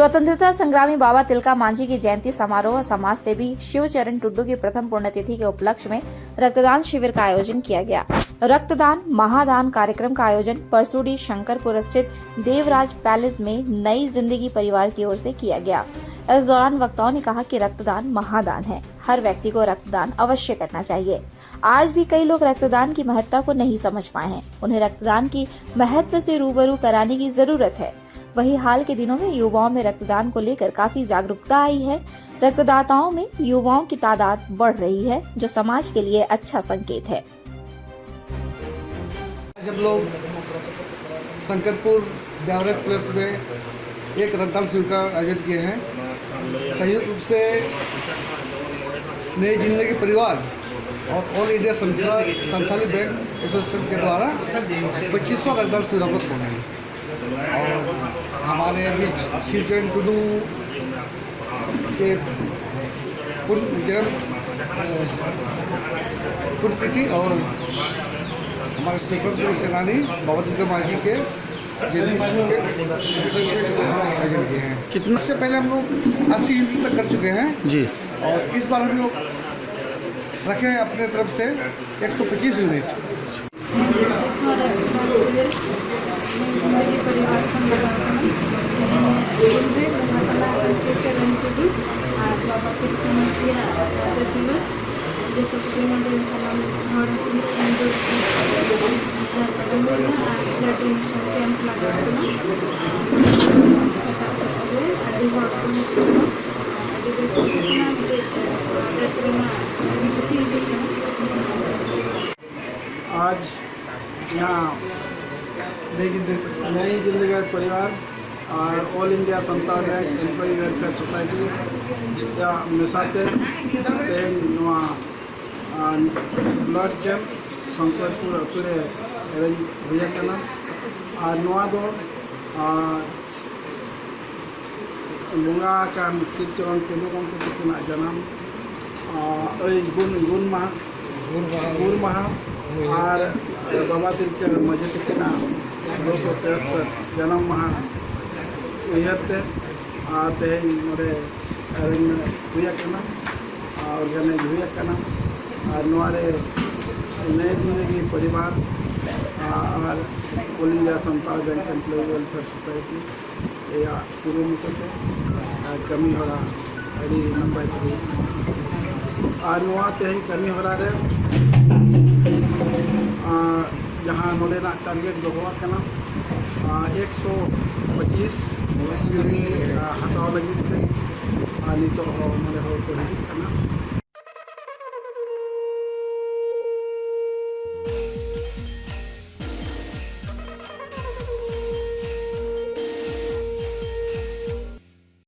स्वतंत्रता संग्रामी बाबा तिलका मांझी की जयंती समारोह और समाज सेवी शिवचरण टुड्डू की प्रथम पुण्यतिथि के उपलक्ष्य में रक्तदान शिविर का आयोजन किया गया। रक्तदान महादान कार्यक्रम का आयोजन परसूडी शंकरपुर स्थित देवराज पैलेस में नई जिंदगी परिवार की ओर से किया गया। इस दौरान वक्ताओं ने कहा कि रक्तदान महादान है, हर व्यक्ति को रक्तदान अवश्य करना चाहिए। आज भी कई लोग रक्तदान की महत्ता को नहीं समझ पाए हैं, उन्हें रक्तदान की महत्व से रूबरू कराने की जरूरत है। वहीं हाल के दिनों में युवाओं में रक्तदान को लेकर काफी जागरूकता आई है। रक्तदाताओं में युवाओं की तादाद बढ़ रही है, जो समाज के लिए अच्छा संकेत है। जब लोग शंकरपुर देवराज प्लेस में एक रक्तदान शिविर का आयोजन किए हैं, संयुक्त रूप से नई जिंदगी परिवार और all India Santhali bank association के द्वारा 25वां रक्तदान शिविर को होना है। और हमारे अभी शिवचरण टुड्डू के पुण्यतिथि और हमारे स्वतंत्रता सेनानी बाबा तिलका मांझी के आयोजन किए हैं। कितने से पहले हम लोग 80 यूनिट तक कर चुके हैं जी, और इस बार हम लोग रखे हैं अपने तरफ से 125 यूनिट। जिंदगी परिवार शिवचरण टुड्डू और बाबा तिलका मांझी स्वागत दिवस जो सामान हर हिंदू ब्लड डोनेशन कैंप लगा आज यहाँ नई जिंदगी परिवार और all India Santal bank employee welfare society या मिसाते ब्लड कैंप शंकरपुर अतुरे अरेंज हुआ कना और नवा दो बंगा कान शिवचरण टुड्डू गमके तकिना जनाम गुण माहा और बाबा तिलका मांझी तकिना 273 जन्म माहा उयहरते तेज नोडे हुआ ऑर्गेनाइज हुआ और नोरे नए जिंदगी परिवार और all India Santal bank employee welfare society या कुरुमुटते कमी हरा अड़ी नंबर और नोआ तेज कमी हरा रे जहाँ नोडे ना टारगेट दोहवा कना 125 यूनिट हटाव लगी नितो नोडे हो को हिजुग कना।